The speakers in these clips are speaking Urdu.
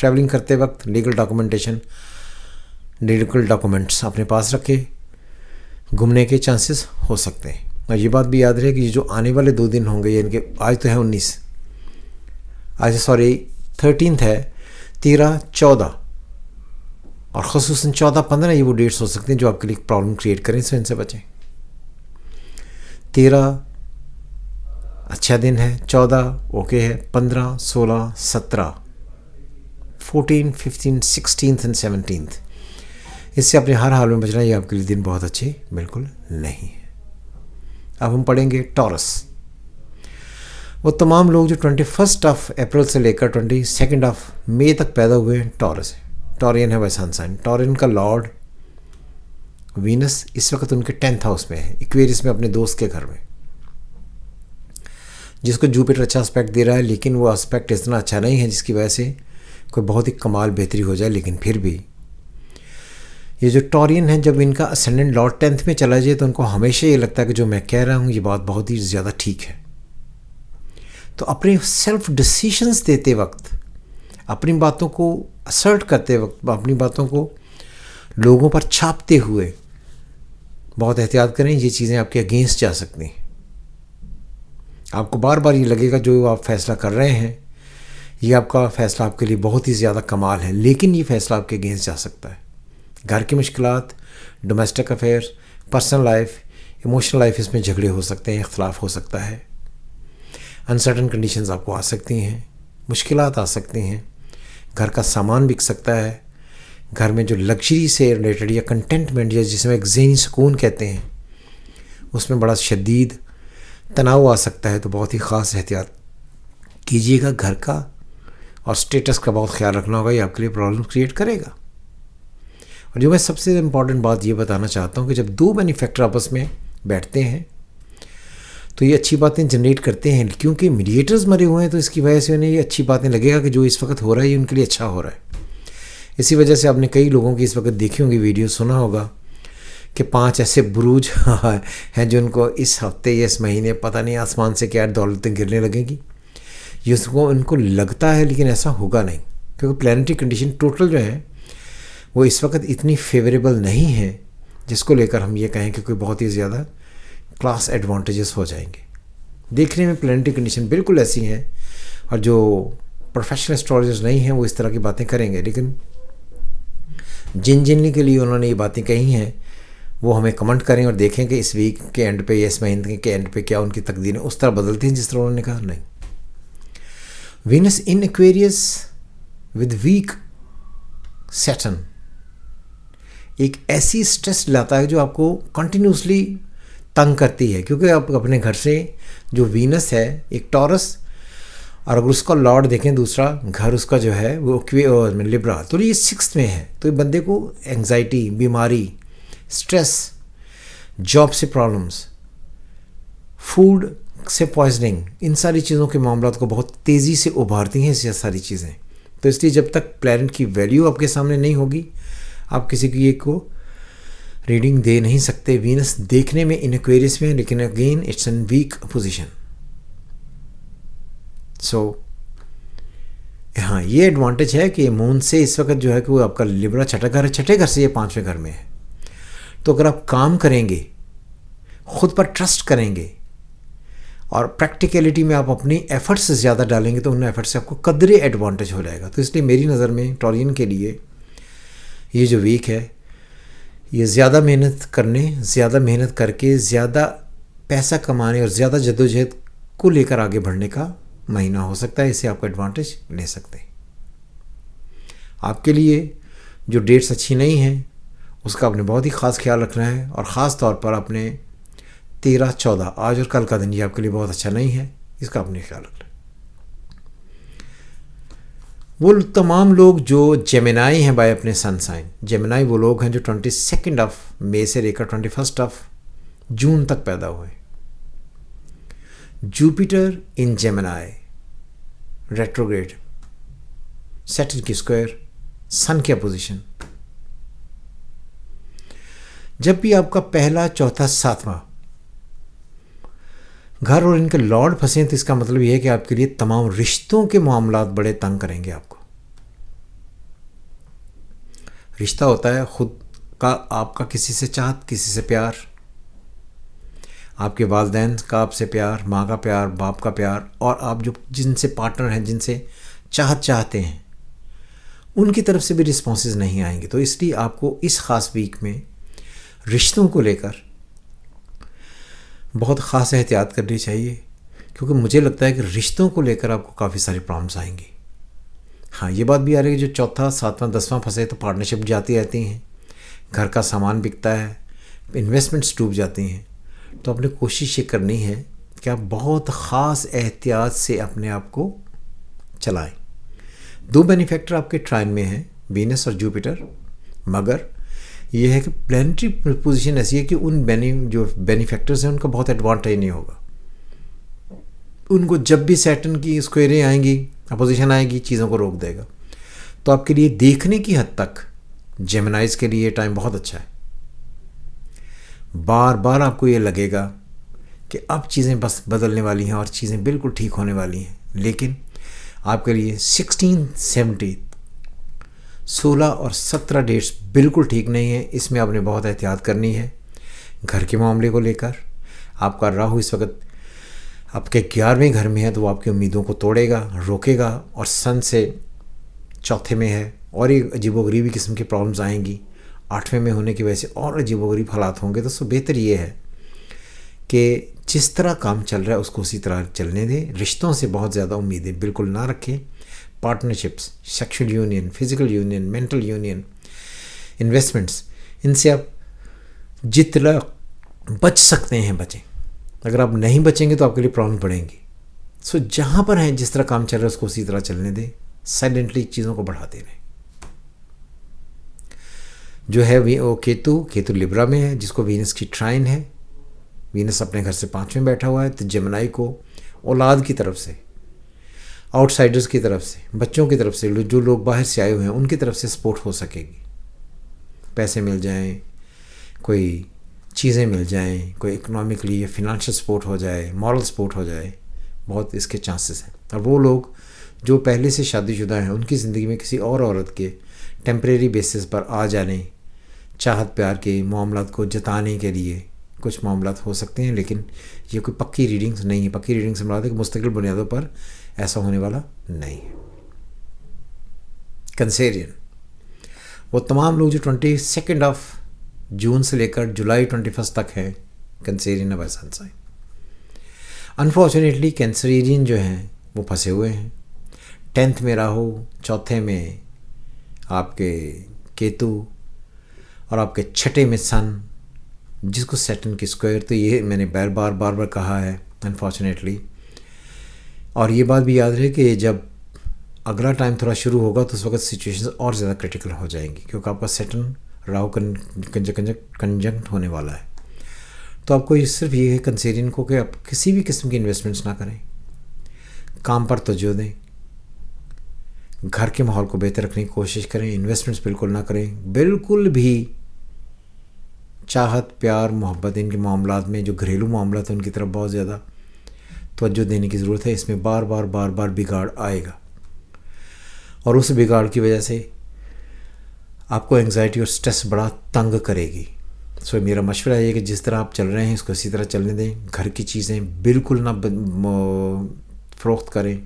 ٹریولنگ کرتے وقت لیگل ڈاکومنٹس اپنے پاس رکھے، گھومنے کے چانسز ہو سکتے ہیں. اور یہ بات بھی یاد رہے کہ یہ جو آنے والے 2 دن ہوں گے، یعنی کہ آج تو ہے 19، آج 13 ہے، 13 14 اور خصوصاً 14 15 یہ وہ ڈیٹس ہو سکتے ہیں جو آپ کے لیے پرابلم کریٹ کریں، سو ان سے بچیں. 13 اچھا دن ہے، 14 اوکے ہے، 15 16 17 14 15 16 and 17 اس سے اپنے ہر حال میں بچنا. یہ آپ کے لیے دن بہت اچھے بالکل نہیں ہے. اب ہم پڑھیں گے ٹورس. وہ تمام لوگ جو 21 اپریل سے لے کر 22 مئی تک پیدا ہوئے ہیں ٹورس ہے. ٹورین ہے بائی سن سائن. ٹورین کا لارڈ وینس اس وقت ان کے 10th ہاؤس میں ہے، ایکویریس میں، اپنے دوست کے گھر میں، جس کو جوپیٹر اچھا اسپیکٹ دے رہا ہے، لیکن وہ اسپیکٹ اتنا اچھا نہیں ہے جس کی وجہ سے کوئی بہت ہی کمال بہتری ہو جائے. لیکن پھر بھی یہ جو ٹورین ہے، جب ان کا اسینڈنٹ لارڈ 10th میں چلا جائے تو ان کو ہمیشہ یہ لگتا ہے کہ جو میں کہہ رہا ہوں یہ بات بہت ہی زیادہ ٹھیک ہے. تو اپنے سیلف ڈیسیشنز دیتے وقت، اپنی باتوں کو اسرٹ کرتے وقت، اپنی باتوں کو لوگوں پر چھاپتے ہوئے بہت احتیاط کریں. یہ چیزیں آپ کے اگینسٹ جا سکتی ہیں. آپ کو بار بار یہ لگے گا جو آپ فیصلہ کر رہے ہیں یہ آپ کا فیصلہ آپ کے لیے بہت ہی زیادہ کمال ہے، لیکن یہ فیصلہ آپ کے اگینسٹ جا سکتا ہے. گھر کی مشکلات، domestic affair, personal life, emotional life, اس میں جھگڑے ہو سکتے ہیں، اختلاف ہو سکتا ہے، انسرٹن کنڈیشنز آپ کو آ سکتی ہیں، مشکلات آ سکتی ہیں، گھر کا سامان بک سکتا ہے، گھر میں جو لگژری سے ریلیٹڈ یا کنٹینٹمنٹ یا جس میں ایک ذہنی سکون کہتے ہیں اس میں بڑا شدید تناؤ آ سکتا ہے. تو بہت ہی خاص احتیاط کیجیے گا. گھر کا اور اسٹیٹس کا بہت خیال رکھنا ہوگا، یہ آپ کے لیے پرابلم کریٹ کرے گا. اور جو میں سب سے امپورٹنٹ بات یہ بتانا چاہتا ہوں کہ جب 2 مینیفیکچر آپس میں بیٹھتے ہیں تو یہ اچھی باتیں جنریٹ کرتے ہیں، کیونکہ میڈیٹرز مرے ہوئے ہیں تو اس کی وجہ سے انہیں یہ اچھی باتیں لگے گا کہ جو اس وقت ہو رہا ہے یہ ان کے لیے اچھا ہو رہا ہے. اسی وجہ سے آپ نے کئی لوگوں کی اس وقت دیکھی ہوں گی ویڈیو، سنا ہوگا کہ 5 ایسے بروج ہیں جو ان کو اس ہفتے یا اس مہینے پتہ نہیں آسمان سے کیا دولتیں گرنے لگیں گی. یہ اس کو ان کو لگتا ہے لیکن ایسا ہوگا نہیں، کیونکہ پلانیٹری کنڈیشن ٹوٹل جو ہے وہ اس وقت اتنی فیوریبل نہیں ہے جس کو لے کر ہم یہ کہیں کہ کوئی بہت ہی زیادہ کلاس ایڈوانٹیجز ہو جائیں گے. دیکھنے میں پلانیٹری کنڈیشن بالکل ایسی ہیں، اور جو پروفیشنل اسٹرالوجرز نہیں ہیں وہ اس طرح کی باتیں کریں گے، لیکن جن کے لیے انہوں نے یہ باتیں کہی ہیں وہ ہمیں کمنٹ کریں اور دیکھیں کہ اس ویک کے اینڈ پہ یا اس مہینے کے اینڈ پہ کیا ان کی تقدیریں اس طرح بدلتی ہیں جس طرح انہوں نے کہا. نہیں. Venus in Aquarius with weak Saturn ایک ایسی سٹریس لاتا ہے جو آپ کو کنٹینیوسلی تنگ کرتی ہے، کیونکہ آپ اپنے گھر سے جو وینس ہے ایک ٹورس، اور اگر اس کا لارڈ دیکھیں دوسرا گھر اس کا جو ہے وہ لبرا، تو یہ 6th میں ہے. تو یہ بندے کو انگزائٹی، بیماری، سٹریس، جاب سے پرابلمس، فوڈ سے پوائزننگ، ان ساری چیزوں کے معاملات کو بہت تیزی سے ابھارتی ہیں یہ ساری چیزیں. تو اس لیے جب تک پلانٹ کی ویلیو آپ کے سامنے نہیں ہوگی آپ کسی کی ایک کو ریڈنگ دے نہیں سکتے. وینس دیکھنے میں ان ایکویریس میں ہے، لیکن again it's in weak position. So ہاں یہ ایڈوانٹیج ہے کہ مون سے اس وقت جو ہے کہ وہ آپ کا لبرا چھٹا گھر ہے، چھٹے گھر سے یہ 5ویں گھر میں ہے. تو اگر آپ کام کریں گے، خود پر ٹرسٹ کریں گے اور پریکٹیکلٹی میں آپ اپنی ایفرٹس زیادہ ڈالیں گے تو ان ایفرٹ سے آپ کو قدرے ایڈوانٹیج ہو جائے گا. تو اس لیے میری نظر میں ٹورین کے لیے یہ جو ویک ہے یہ زیادہ محنت کر کے زیادہ پیسہ کمانے اور زیادہ جدوجہد کو لے کر آگے بڑھنے کا مہینہ ہو سکتا ہے. اس سے آپ کو ایڈوانٹیج لے سکتے ہیں. آپ کے لیے جو ڈیٹس اچھی نہیں ہیں اس کا آپ نے بہت ہی خاص خیال رکھنا ہے، اور خاص طور پر اپنے 13 14 آج اور کل کا دن یہ آپ کے لیے بہت اچھا نہیں ہے، اس کا آپ نے خیال رکھنا ہے. وہ تمام لوگ جو جیمنائی ہیں بائی اپنے سن سائن، جیمنائی وہ لوگ ہیں جو 22 مئی سے لے کر 21 جون تک پیدا ہوئے. جوپیٹر ان جیمنائی ریٹروگریڈ، سیٹرن کی اسکوائر، سن کی اپوزیشن. جب بھی آپ کا پہلا، چوتھا، 7واں گھر اور ان کے لارڈ پھنسے تو اس کا مطلب یہ ہے کہ آپ کے لیے تمام رشتوں کے معاملات بڑے تنگ کریں گے آپ کو. رشتہ ہوتا ہے خود کا آپ کا کسی سے چاہت، کسی سے پیار، آپ کے والدین کا آپ سے پیار، ماں کا پیار، باپ کا پیار، اور آپ جو جن سے پارٹنر ہیں، جن سے چاہت چاہتے ہیں، ان کی طرف سے بھی رسپانسز نہیں آئیں گے. تو اس لیے آپ کو اس خاص ویک میں رشتوں کو لے کر بہت خاص احتیاط کرنی چاہیے، کیونکہ مجھے لگتا ہے کہ رشتوں کو لے کر آپ کو کافی ساری پرابلمس آئیں گی. ہاں یہ بات بھی آ رہی ہے کہ جو چوتھا، ساتواں، 10واں پھنسے تو پارٹنرشپ جاتی رہتی ہیں، گھر کا سامان بکتا ہے، انویسٹمنٹس ڈوب جاتی ہیں. تو آپ نے کوشش یہ کرنی ہے کہ آپ بہت خاص احتیاط سے اپنے آپ کو چلائیں. 2 بینیفیکٹر آپ کے ٹرائن میں ہیں، وینس اور جوپیٹر، مگر یہ ہے کہ پلانٹری پوزیشن ایسی ہے کہ ان جو بینیفیکٹرز ہیں ان کا بہت ایڈوانٹیج نہیں ہوگا. ان کو جب بھی سیٹرن کی اسکوئریں آئیں گی، اپوزیشن آئے گی، چیزوں کو روک دے گا. تو آپ کے لیے دیکھنے کی حد تک جیمنائز کے لیے ٹائم بہت اچھا ہے. بار بار آپ کو یہ لگے گا کہ اب چیزیں بس بدلنے والی ہیں اور چیزیں بالکل ٹھیک ہونے والی ہیں، لیکن آپ کے لیے 16 اور 17 ڈیٹس بالکل ٹھیک نہیں ہیں. اس میں آپ نے بہت احتیاط کرنی ہے. گھر کے معاملے کو لے کر آپ کا راہو اس وقت آپ کے 11ویں گھر میں ہے، تو وہ آپ کی امیدوں کو توڑے گا، روکے گا، اور سن سے 4تھے میں ہے، اور ایک عجیب و غریبی قسم کی پرابلمز آئیں گی. 8ویں میں ہونے کی وجہ سے اور عجیب و غریب حالات ہوں گے. تو بہتر یہ ہے کہ جس طرح کام چل رہا ہے اس کو اسی طرح چلنے دیں. رشتوں سے بہت زیادہ امیدیں بالکل نہ رکھیں. Partnerships, sexual union, physical union, mental union, investments, ان سے آپ جتنا بچ سکتے ہیں بچیں. اگر آپ نہیں بچیں گے تو آپ کے لیے پرابلم بڑھیں گی. سو جہاں پر ہیں جس طرح کام چل رہا ہے اس کو اسی طرح چلنے دیں. سائلنٹلی چیزوں کو بڑھاتے رہیں. جو ہے وہ کیتو لبرا میں ہے، جس کو وینس کی ٹرائن ہے. وینس اپنے گھر سے 5ویں بیٹھا ہوا ہے. تو جیمنائی کو اولاد کی طرف سے، آؤٹ سائڈرز کی طرف سے، بچوں کی طرف سے، جو لوگ باہر سے آئے ہوئے ہیں ان کی طرف سے سپورٹ ہو سکے گی. پیسے مل جائیں، کوئی چیزیں مل جائیں، کوئی اکنامکلی یا فنانشل سپورٹ ہو جائے، مورل سپورٹ ہو جائے، بہت اس کے چانسز ہیں. اور وہ لوگ جو پہلے سے شادی شدہ ہیں ان کی زندگی میں کسی اور عورت کے ٹیمپریری بیسس پر آ جانے، چاہت پیار کے معاملات کو جتانے کے لیے کچھ معاملات ہو سکتے ہیں، لیکن یہ کوئی پکی ریڈنگز نہیں ہے. پکی ریڈنگ سے مراد ہے کہ مستقل بنیادوں پر ایسا ہونے والا نہیں ہے. کنسیرین، وہ تمام لوگ جو 22 جون سے لے کر جولائی 21 تک ہیں، کنسیرین بائی سن سائن. انفارچونیٹلی کینسریرین جو ہیں وہ پھنسے ہوئے ہیں. 10th میں راہو، 4تھے میں آپ کے کیتو، اور آپ کے 6ٹھے میں سن، جس کو سیٹرن کی اسکوائر. تو یہ میں نے بار بار کہا ہے انفارچونیٹلی. اور یہ بات بھی یاد رہے کہ جب اگلا ٹائم تھوڑا شروع ہوگا تو اس وقت سچویشن اور زیادہ کرٹیکل ہو جائیں گی، کیونکہ آپ کا سیٹرن راہو کنجنکٹ ہونے والا ہے. تو آپ کو صرف یہ ہے کنسیرین کو کہ آپ کسی بھی قسم کی انویسٹمنٹس نہ کریں، کام پر توجہ دیں، گھر کے ماحول کو بہتر رکھنے کی کوشش کریں. انویسٹمنٹس بالکل نہ کریں. بالکل بھی چاہت، پیار، محبت، ان کے معاملات میں جو گھریلو معاملات ہیں ان کی طرف بہت زیادہ توجہ دینے کی ضرورت ہے. اس میں بار بار بگاڑ آئے گا، اور اس بگاڑ کی وجہ سے آپ کو انگزائٹی اور سٹریس بڑا تنگ کرے گی. سو میرا مشورہ یہ ہے کہ جس طرح آپ چل رہے ہیں اس کو اسی طرح چلنے دیں. گھر کی چیزیں بالکل نہ فروخت کریں.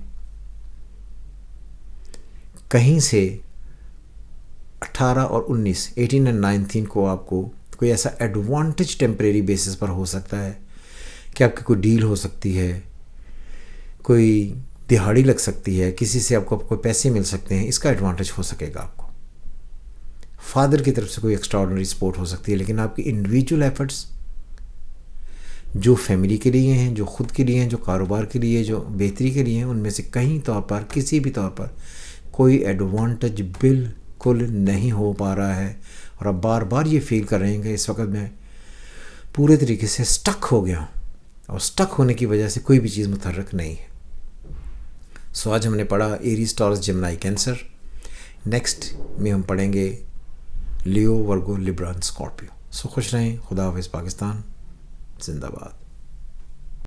کہیں سے 18 اور 19 18 اور 19 کو آپ کو کوئی ایسا ایڈوانٹیج ٹیمپریری بیسس پر ہو سکتا ہے کہ آپ کی کوئی ڈیل ہو سکتی ہے، کوئی دہاڑی لگ سکتی ہے، کسی سے آپ کو کوئی پیسے مل سکتے ہیں. اس کا ایڈوانٹیج ہو سکے گا آپ کو. فادر کی طرف سے کوئی ایکسٹرا آرڈنری سپورٹ ہو سکتی ہے. لیکن آپ کی انڈیویجول ایفرٹس جو فیملی کے لیے ہیں، جو خود کے لیے ہیں، جو کاروبار کے لیے، جو بہتری کے لیے ہیں، ان میں سے کہیں طور پر، کسی بھی طور پر کوئی ایڈوانٹیج بالکل نہیں ہو پا رہا ہے. اور اب بار بار یہ فیل کر رہے ہیں کہ اس وقت میں پورے طریقے سے سٹک ہو گیا ہوں، اور سٹک ہونے کی وجہ سے کوئی بھی چیز متحرک نہیں ہے. سو آج ہم نے پڑھا ایریز، ٹورس، جیمنائی، کینسر. نیکسٹ میں ہم پڑھیں گے لیو، ورگو، لبرا، اسکارپیو. سو خوش رہیں. خدا حافظ. پاکستان زندہ باد.